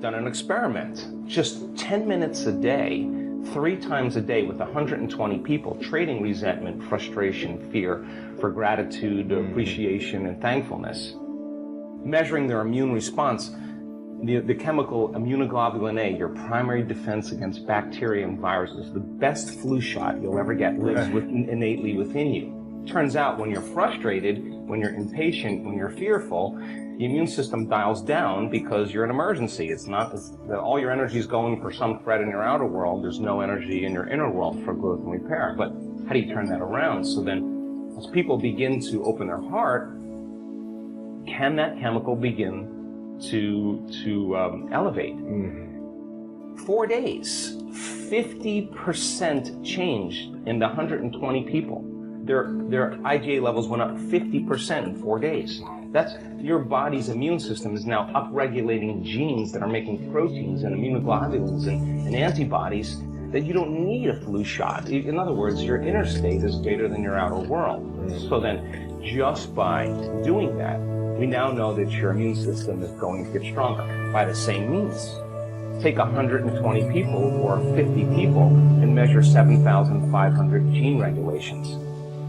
done an experiment. Just 10 minutes a day, 3 times a day with 120 people, trading resentment, frustration, fear for gratitude, appreciation, and thankfulness. Measuring their immune response, the chemical immunoglobulin A, your primary defense against bacteria and viruses, the best flu shot you'll ever get, lives innately within you. Turns out when you're frustrated, when you're impatient, when you're fearful, the immune system dials down because you're an emergency. It's that all your energy is going for some threat in your outer world. There's no energy in your inner world for growth and repair. But how do you turn that around? So then, as people begin to open their heart, can that chemical begin to elevate? 4 days, 50% change in the 120 people. Their IgA levels went up 50% in 4 days. That's your body's immune system is now upregulating genes that are making proteins and immunoglobulins and antibodies that you don't need a flu shot. In other words, your inner state is greater than your outer world. So then, just by doing that, we now know that your immune system is going to get stronger by the same means. Take 120 people or 50 people and measure 7,500 gene regulations.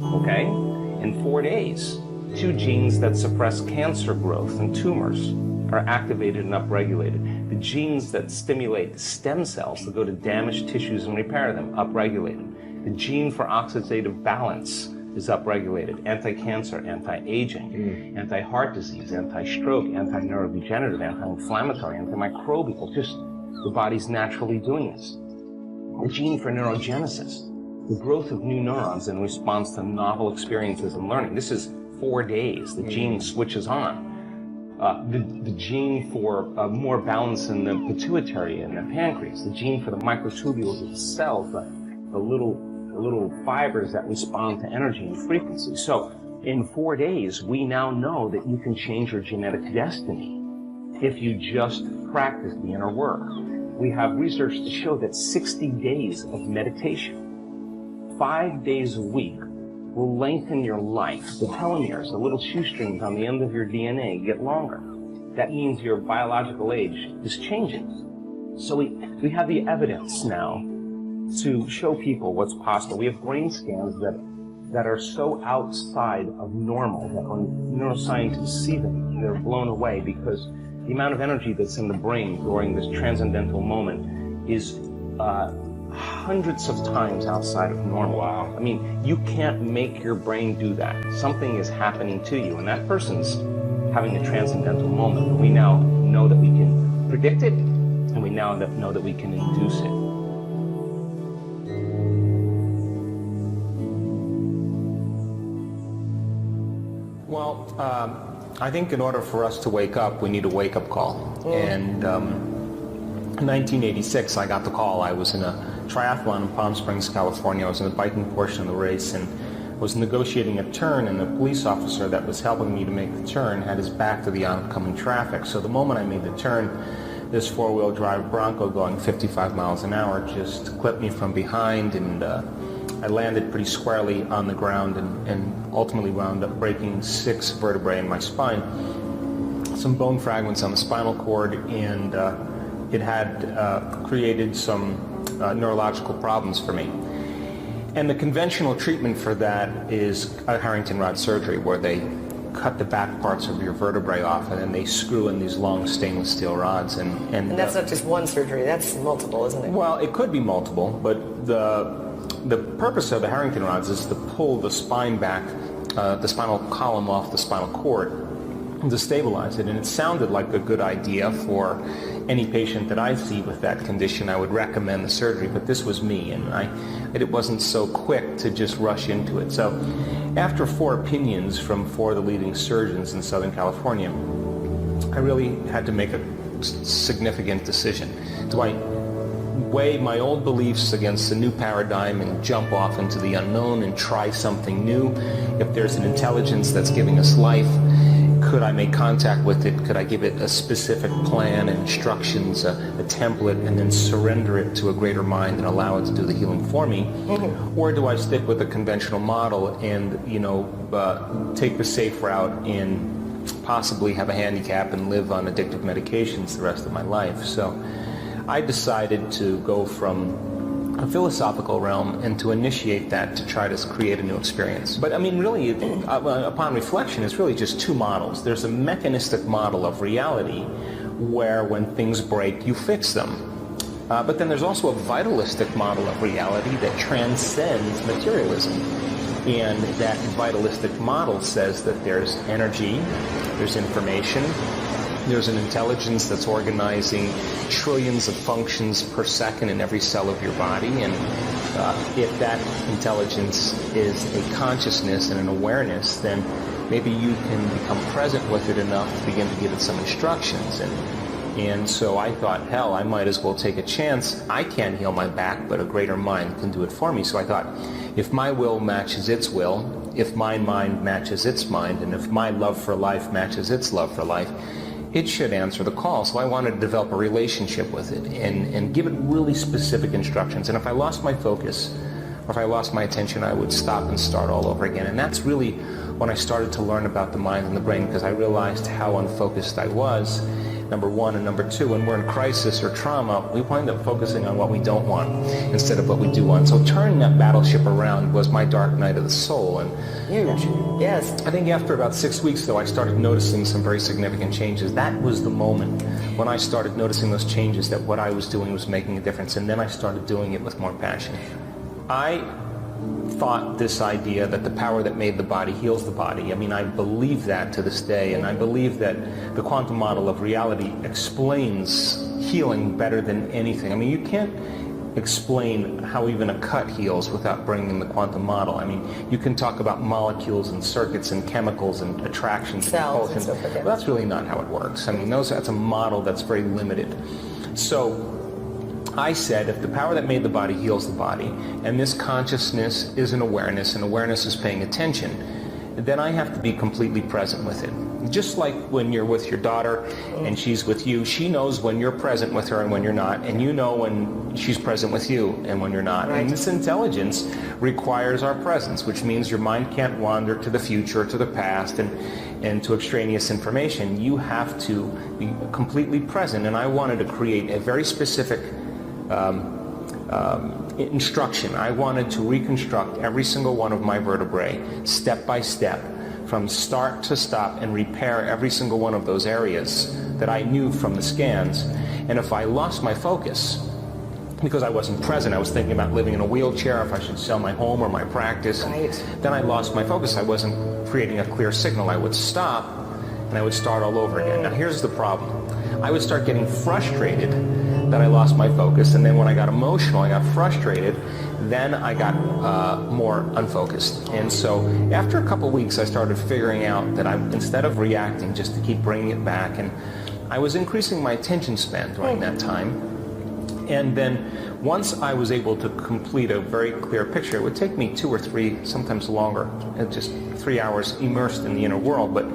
Okay? In 4 days, 2 genes that suppress cancer growth and tumors are activated and upregulated. The genes that stimulate stem cells to go to damaged tissues and repair them, upregulated. The gene for oxidative balance is upregulated. Anti-cancer, anti-aging, anti-heart disease, anti-stroke, anti-neurodegenerative, anti-inflammatory, antimicrobial. Just the body's naturally doing this. The gene for neurogenesis, the growth of new neurons in response to novel experiences and learning. This is 4 days. The gene switches on. The gene for more balance in the pituitary and the pancreas. The gene for the microtubules of the cells, the little fibers that respond to energy and frequency. So in 4 days, we now know that you can change your genetic destiny if you just practice the inner work. We have research to show that 60 days of meditation, 5 days a week, will lengthen your life. The telomeres, the little shoestrings on the end of your DNA, get longer. That means your biological age is changing. So we have the evidence now to show people what's possible. We have brain scans that are so outside of normal that when neuroscientists see them, they're blown away because the amount of energy that's in the brain during this transcendental moment is hundreds of times outside of normal. Wow. I mean, you can't make your brain do that. Something is happening to you, and that person's having a transcendental moment. And we now know that we can predict it, and we now know that we can induce it. Well, I think in order for us to wake up, we need a wake-up call. And in 1986, I got the call. I was in a triathlon in Palm Springs, California. I was in the biking portion of the race and was negotiating a turn, and the police officer that was helping me to make the turn had his back to the oncoming traffic. So the moment I made the turn, this four-wheel drive Bronco going 55 miles an hour just clipped me from behind, and I landed pretty squarely on the ground and ultimately wound up breaking 6 vertebrae in my spine, some bone fragments on the spinal cord, and it had created some neurological problems for me. And the conventional treatment for that is a Harrington rod surgery, where they cut the back parts of your vertebrae off and then they screw in these long stainless steel rods. And that's not just one surgery, that's multiple, isn't it? Well, it could be multiple, but the purpose of the Harrington rods is to pull the spine back, the spinal column off the spinal cord, to stabilize it. And it sounded like a good idea for any patient that I see with that condition. I would recommend the surgery, but this was me, and it wasn't so quick to just rush into it. So after 4 opinions from 4 of the leading surgeons in Southern California, I really had to make a significant decision. Do I weigh my old beliefs against the new paradigm and jump off into the unknown and try something new? If there's an intelligence that's giving us life, could I make contact with it? Could I give it a specific plan and instructions, a template, and then surrender it to a greater mind and allow it to do the healing for me? Or do I stick with a conventional model and, take the safe route and possibly have a handicap and live on addictive medications the rest of my life. So I decided to go from a philosophical realm and to initiate that to try to create a new experience. But I mean, really, upon reflection, it's really just two models. There's a mechanistic model of reality where when things break, you fix them. But then there's also a vitalistic model of reality that transcends materialism. And that vitalistic model says that there's energy, there's information, there's an intelligence that's organizing trillions of functions per second in every cell of your body. And if that intelligence is a consciousness and an awareness, then maybe you can become present with it enough to begin to give it some instructions. And so I thought, hell, I might as well take a chance. I can't heal my back, but a greater mind can do it for me. So I thought, if my will matches its will, if my mind matches its mind, and if my love for life matches its love for life, it should answer the call. So I wanted to develop a relationship with it and give it really specific instructions. And if I lost my focus, or if I lost my attention, I would stop and start all over again. And that's really when I started to learn about the mind and the brain, because I realized how unfocused I was, number one. And number two, when we're in crisis or trauma, we wind up focusing on what we don't want instead of what we do want. So turning that battleship around was my dark night of the soul. And huge. Yes. I think after about 6 weeks, though, I started noticing some very significant changes. That was the moment when I started noticing those changes, that what I was doing was making a difference. And then I started doing it with more passion. I thought this idea that the power that made the body heals the body. I mean, I believe that to this day, and I believe that the quantum model of reality explains healing better than anything. I mean, you can't explain how even a cut heals without bringing in the quantum model. I mean, you can talk about molecules and circuits and chemicals and attractions and repulsions, but that's really not how it works. I mean, that's a model that's very limited. So I said, if the power that made the body heals the body, and this consciousness is an awareness, and awareness is paying attention, then I have to be completely present with it. Just like when you're with your daughter and she's with you, she knows when you're present with her and when you're not, and you know when she's present with you and when you're not. Right. And this intelligence requires our presence, which means your mind can't wander to the future, to the past, and to extraneous information. You have to be completely present, and I wanted to create a very specific instruction. I wanted to reconstruct every single one of my vertebrae step by step, from start to stop, and repair every single one of those areas that I knew from the scans. And if I lost my focus, because I wasn't present, I was thinking about living in a wheelchair, if I should sell my home or my practice, then I lost my focus. I wasn't creating a clear signal. I would stop and I would start all over again. Now here's the problem. I would start getting frustrated that I lost my focus, and then when I got emotional, I got frustrated, then I got more unfocused. And so after a couple weeks, I started figuring out that instead of reacting, just to keep bringing it back, and I was increasing my attention span during that time. And then once I was able to complete a very clear picture, it would take me 2 or 3, sometimes longer, just 3 hours immersed in the inner world, but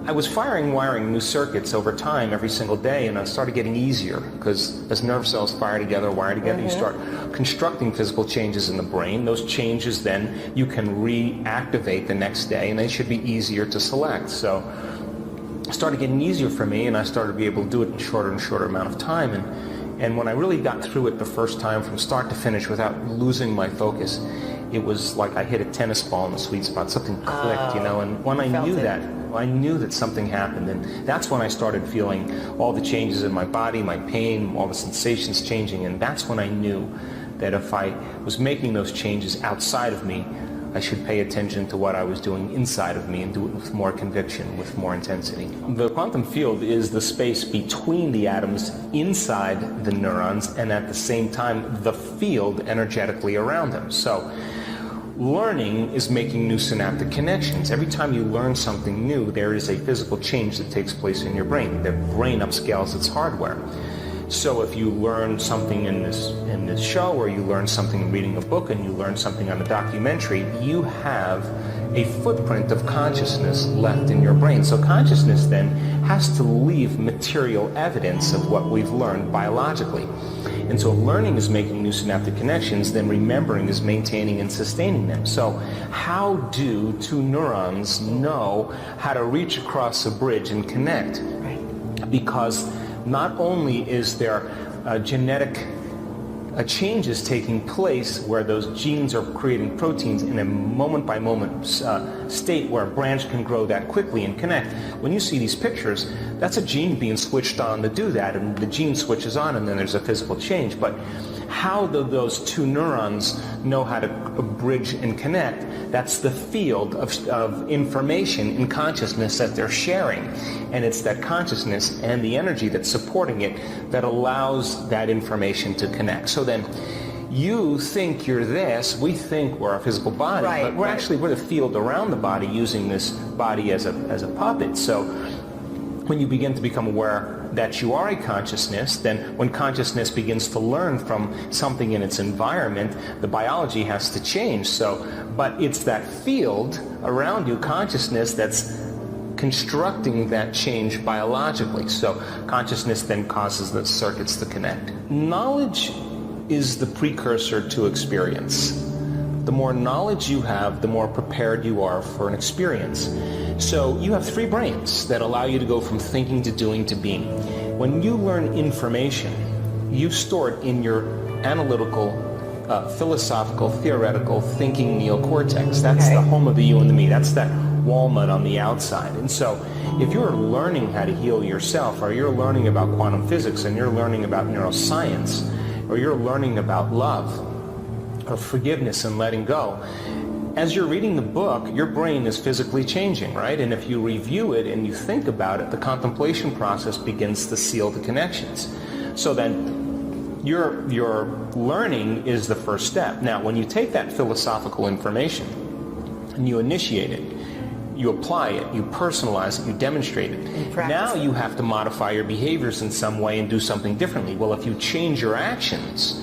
I was wiring new circuits over time every single day, and it started getting easier, because as nerve cells wire together, you start constructing physical changes in the brain. Those changes then you can reactivate the next day, and they should be easier to select. So it started getting easier for me, and I started to be able to do it in shorter and shorter amount of time. And when I really got through it the first time from start to finish without losing my focus, it was like I hit a tennis ball in the sweet spot. Something clicked, and when I knew that something happened, and that's when I started feeling all the changes in my body, my pain, all the sensations changing, and that's when I knew that if I was making those changes outside of me, I should pay attention to what I was doing inside of me and do it with more conviction, with more intensity. The quantum field is the space between the atoms inside the neurons, and at the same time the field energetically around them. So learning is making new synaptic connections. Every time you learn something new, there is a physical change that takes place in your brain. The brain upscales its hardware. So if you learn something in this show, or you learn something reading a book, and you learn something on a documentary, you have a footprint of consciousness left in your brain. So consciousness then has to leave material evidence of what we've learned biologically. And so if learning is making new synaptic connections, then remembering is maintaining and sustaining them. So how do two neurons know how to reach across a bridge and connect? Right. Because not only is there genetic changes taking place where those genes are creating proteins in a moment-by-moment state where a branch can grow that quickly and connect. When you see these pictures, that's a gene being switched on to do that, and the gene switches on and then there's a physical change. But how do those two neurons know how to bridge and connect? That's the field of information in consciousness that they're sharing. And it's that consciousness and the energy that's supporting it that allows that information to connect. So then you think you're this, we think we're a physical body, right, but we're the field around the body, using this body as a puppet. So when you begin to become aware that you are a consciousness, then when consciousness begins to learn from something in its environment, the biology has to change. So, but it's that field around you, consciousness, that's constructing that change biologically. So consciousness then causes the circuits to connect. Knowledge is the precursor to experience. The more knowledge you have, the more prepared you are for an experience. So you have three brains that allow you to go from thinking to doing to being. When you learn information, you store it in your analytical, philosophical, theoretical thinking neocortex. That's the home of the you and the me. That's that walnut on the outside. And so if you're learning how to heal yourself, or you're learning about quantum physics, and you're learning about neuroscience, or you're learning about love, or forgiveness and letting go, as you're reading the book, your brain is physically changing, right? And if you review it and you think about it, the contemplation process begins to seal the connections. So then your learning is the first step. Now, when you take that philosophical information and you initiate it, you apply it, you personalize it, you demonstrate it. Now you have to modify your behaviors in some way and do something differently. Well, if you change your actions,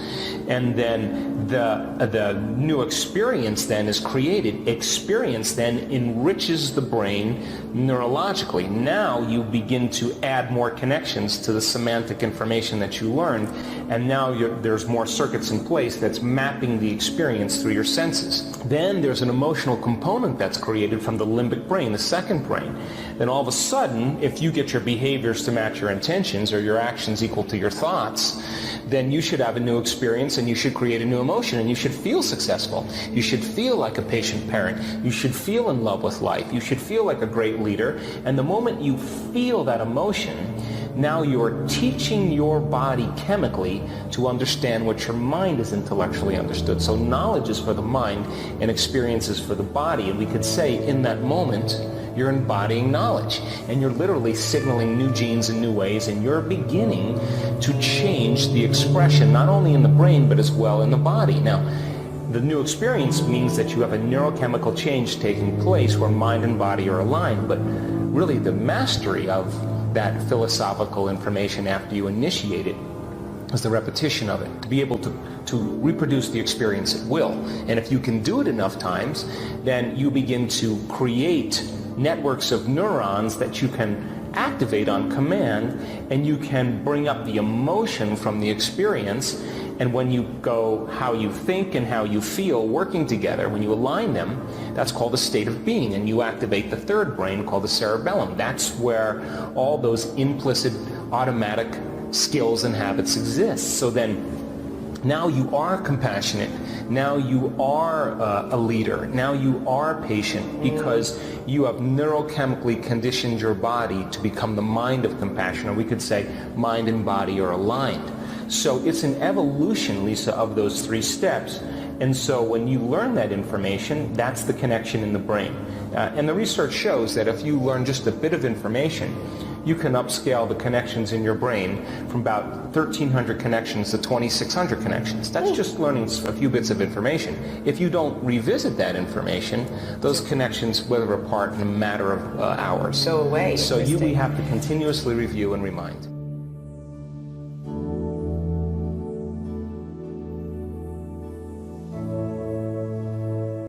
and then the new experience then is created. Experience then enriches the brain neurologically. Now you begin to add more connections to the semantic information that you learned, and now there's more circuits in place that's mapping the experience through your senses. Then there's an emotional component that's created from the limbic brain, the second brain. Then all of a sudden, if you get your behaviors to match your intentions, or your actions equal to your thoughts, then you should have a new experience, and you should create a new emotion, and you should feel successful. You should feel like a patient parent. You should feel in love with life. You should feel like a great leader. And the moment you feel that emotion, now you're teaching your body chemically to understand what your mind is intellectually understood. So knowledge is for the mind and experience is for the body. And we could say in that moment, you're embodying knowledge, and you're literally signaling new genes in new ways, and you're beginning to change the expression, not only in the brain, but as well in the body. Now, the new experience means that you have a neurochemical change taking place where mind and body are aligned, but really the mastery of that philosophical information after you initiate it is the repetition of it, to be able to reproduce the experience at will. And if you can do it enough times, then you begin to create networks of neurons that you can activate on command, and you can bring up the emotion from the experience. And when you go how you think and how you feel working together, when you align them, that's called a state of being, and you activate the third brain called the cerebellum. That's where all those implicit automatic skills and habits exist. So then now you are compassionate, now you are a leader, now you are patient, because you have neurochemically conditioned your body to become the mind of compassion, or we could say mind and body are aligned. So it's an evolution, Lisa, of those three steps. And so when you learn that information, that's the connection in the brain. And the research shows that if you learn just a bit of information, you can upscale the connections in your brain from about 1,300 connections to 2,600 connections. That's just learning a few bits of information. If you don't revisit that information, those connections wither apart in a matter of hours. Go away. So we have to continuously review and remind.